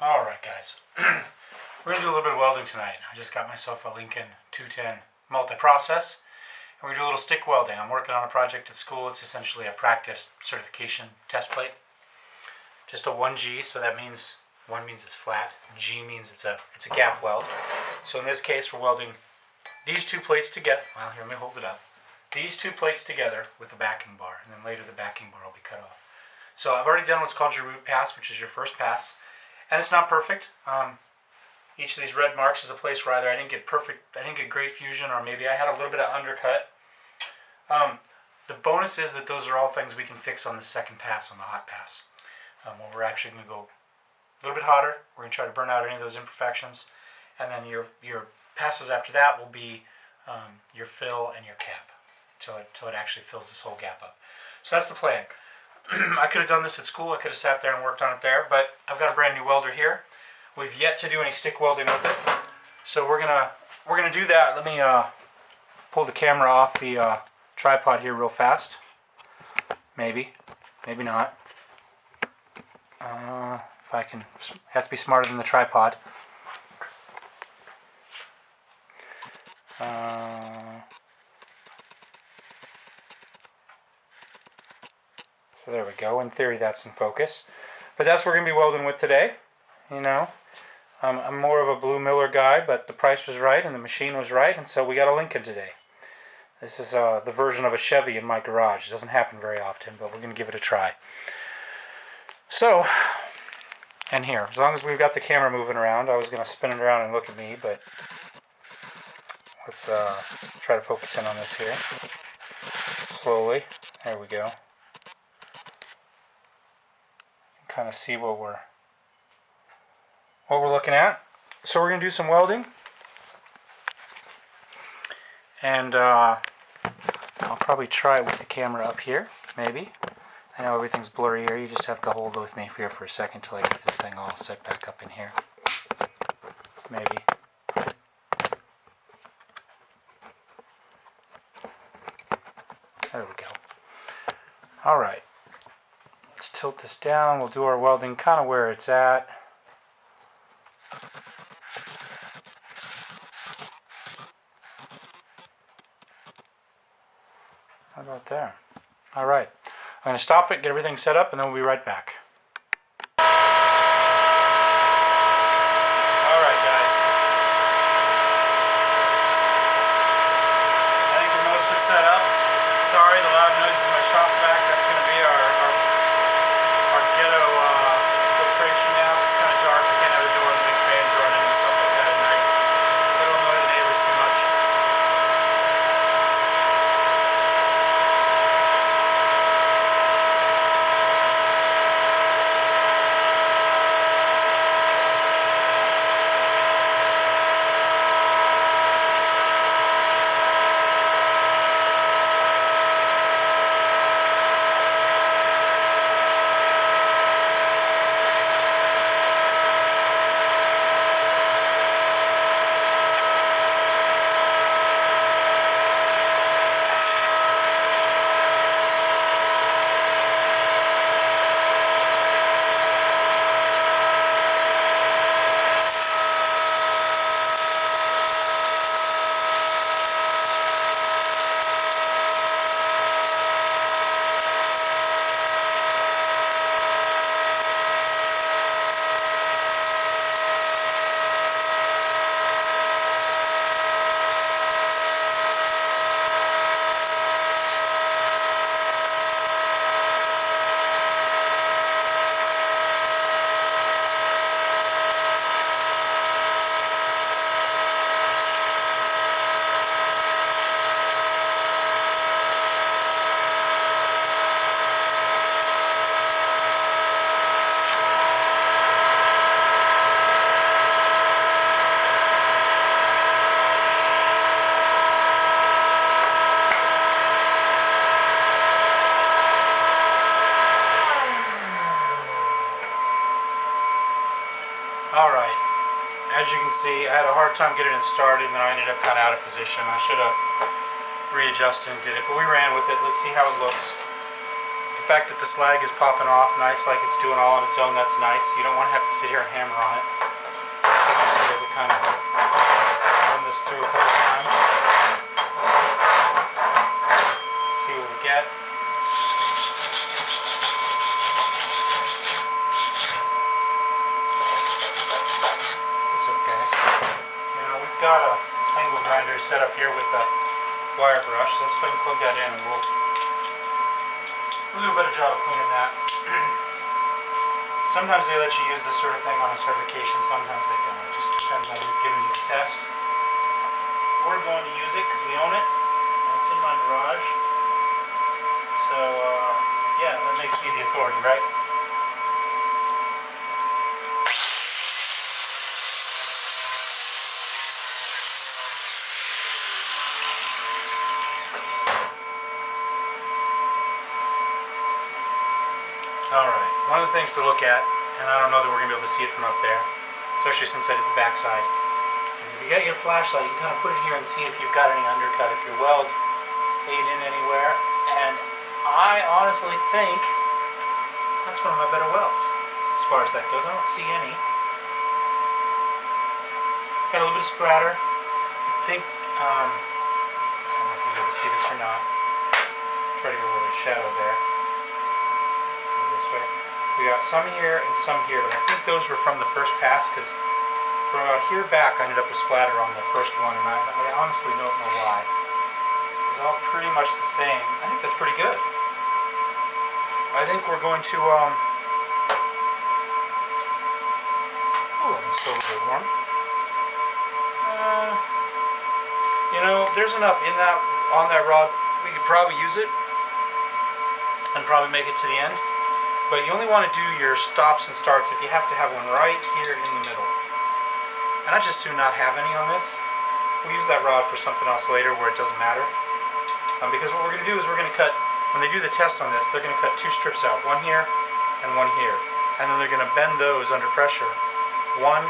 Alright guys, we're going to do a little bit of welding tonight. I just got myself a Lincoln 210 multi-process, and we're going to do a little stick welding. I'm working on a project at school. It's essentially a practice certification test plate. Just a 1G, so that means 1 means it's flat, G means it's a gap weld. So in this case we're welding these two plates together. Well, here, let me hold it up. These two plates together with a backing bar, and then later the backing bar will be cut off. So I've already done what's called your root pass, which is your first pass. And it's not perfect. Each of these red marks is a place where either I didn't get great fusion, or maybe I had a little bit of undercut. The bonus is that those are all things we can fix on the second pass, on the hot pass. Well, we're actually going to go a little bit hotter. We're going to try to burn out any of those imperfections. And then your passes after that will be your fill and your cap, until it actually fills this whole gap up. So that's the plan. I could have done this at school. I could have sat there and worked on it there, but I've got a brand new welder here. We've yet to do any stick welding with it, so we're gonna do that. Let me pull the camera off the tripod here real fast. Maybe not. If I can, have to be smarter than the tripod. So there we go. In theory, that's in focus. But that's what we're going to be welding with today. You know, I'm more of a Blue Miller guy, but the price was right and the machine was right, and so we got a Lincoln today. This is the version of a Chevy in my garage. It doesn't happen very often, but we're going to give it a try. So, and here, as long as we've got the camera moving around, I was going to spin it around and look at me, but let's try to focus in on this here. Slowly. There we go. Kind of see what we're looking at. So we're going to do some welding, and I'll probably try it with the camera up here. Maybe. I know everything's blurry here. You just have to hold with me here for a second till I get this thing all set back up in here. Maybe. There we go. All right. Let's tilt this down. We'll do our welding kind of where it's at. How about there? All right. I'm going to stop it, get everything set up, and then we'll be right back. All right, guys. I think we're mostly set up. Sorry, the loud noise in my shop vac. That's going to be our ghetto filtration now. It's kind of dark. We can't have the door and the big fans running and stuff like that at night. It'll annoy the neighbors too much. Alright, as you can see, I had a hard time getting it started, and then I ended up kind of out of position. I should have readjusted and did it, but we ran with it. Let's see how it looks. The fact that the slag is popping off nice, like it's doing all on its own, that's nice. You don't want to have to sit here and hammer on it. Be able to kind of run this through a couple times. See what we get. It's okay. Now we've got a angle grinder set up here with a wire brush, so let's go ahead and plug that in and we'll do a better job of cleaning that. Sometimes they let you use this sort of thing on a certification, sometimes they don't. It just depends on who's giving you the test. We're going to use it because we own it, and it's in my garage. So, yeah, that makes me the authority, right? Alright, one of the things to look at, and I don't know that we're going to be able to see it from up there, especially since I did the backside, is if you got your flashlight, you can kind of put it here and see if you've got any undercut, if your weld ate in anywhere, and I honestly think that's one of my better welds, as far as that goes. I don't see any. Got a little bit of splatter. I think, I don't know if you'll be able to see this or not. Try to get a little bit of shadow there. This way. We got some here and some here, but I think those were from the first pass because from about here back I ended up with splatter on the first one, and I honestly don't know why. It was all pretty much the same. I think that's pretty good. I think we're going to oh, it's still a little warm. You know, there's enough in that on that rod. We could probably use it and probably make it to the end. But you only want to do your stops and starts if you have to have one right here in the middle. And I'd just soon not have any on this. We'll use that rod for something else later where it doesn't matter. Because what we're going to do is we're going to cut, when they do the test on this, they're going to cut two strips out. One here and one here. And then they're going to bend those under pressure. One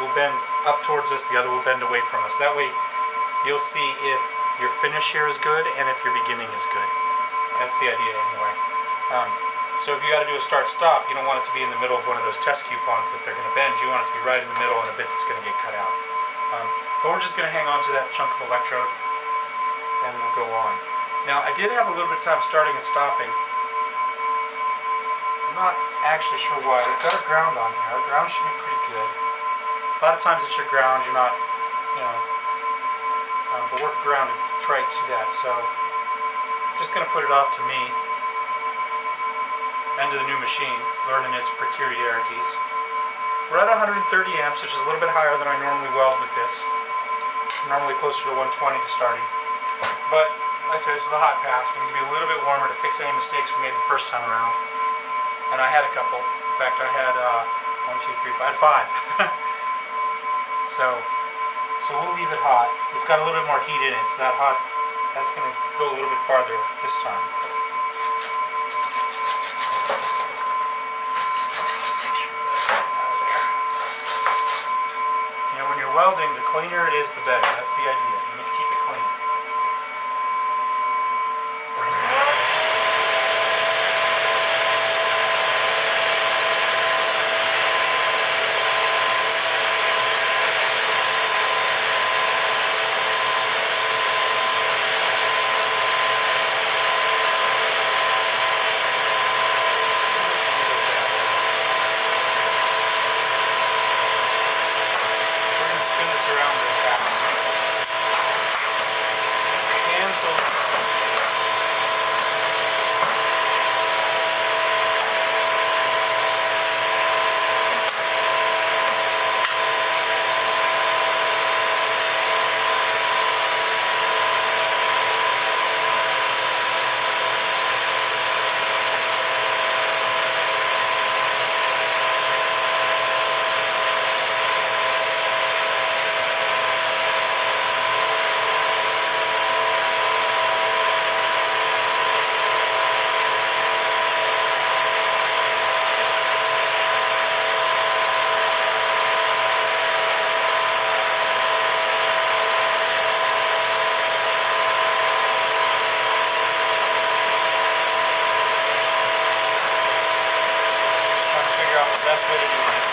will bend up towards us, the other will bend away from us. That way you'll see if your finish here is good and if your beginning is good. That's the idea anyway. So if you got to do a start-stop, you don't want it to be in the middle of one of those test coupons that they're going to bend. You want it to be right in the middle and a bit that's going to get cut out. But we're just going to hang on to that chunk of electrode and we'll go on. Now, I did have a little bit of time starting and stopping. I'm not actually sure why. We've got our ground on here. Our ground should be pretty good. A lot of times it's your ground. You're not, you know, but we're grounded right to that. So just going to put it off to me. End of the new machine, learning its peculiarities. We're at 130 amps, which is a little bit higher than I normally weld with this. Normally closer to 120 to starting. But, like I said, this is the hot pass. We need to be a little bit warmer to fix any mistakes we made the first time around. And I had a couple. In fact, I had 1, 2, 3, 4, I had 5. So we'll leave it hot. It's got a little bit more heat in it, so that's going to go a little bit farther this time. Welding, the cleaner it is, the better. That's the idea. You need to keep it clean. Around really fast. the best way to do this.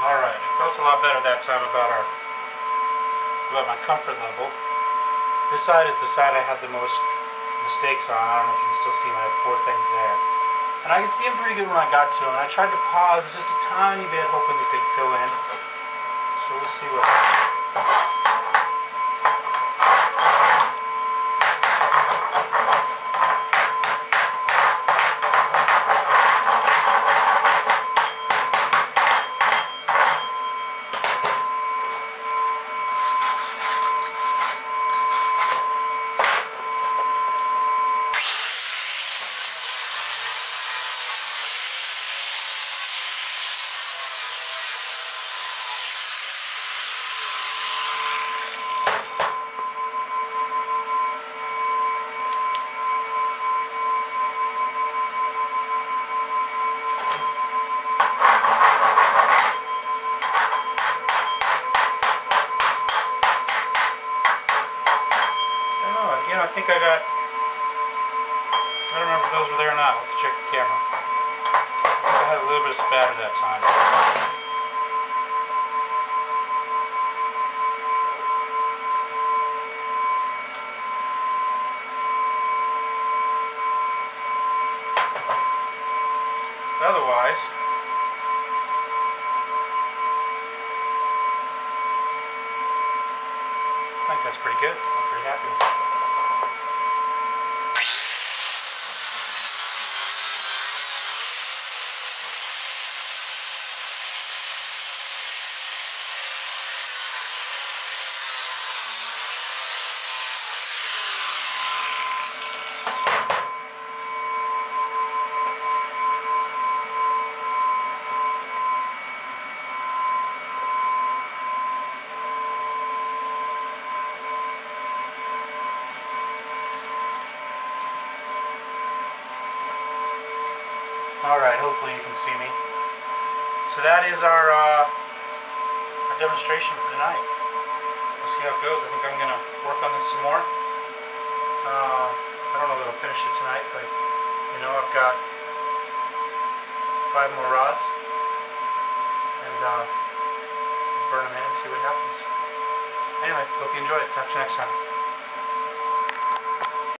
Alright, it felt a lot better that time about my comfort level. This side is the side I had the most mistakes on. I don't know if you can still see them. I have 4 things there. And I could see them pretty good when I got to them. And I tried to pause just a tiny bit, hoping that they'd fill in. So we'll see what happens. I think I don't remember if those were there or not. I'll have to check the camera. I had a little bit of spatter that time. But otherwise, I think that's pretty good. I'm pretty happy with it. Alright, hopefully you can see me. So that is our demonstration for tonight. We'll see how it goes. I think I'm going to work on this some more. I don't know that I'll finish it tonight, but you know, I've got 5 more rods, and burn them in and see what happens. Anyway, hope you enjoy it. Talk to you next time.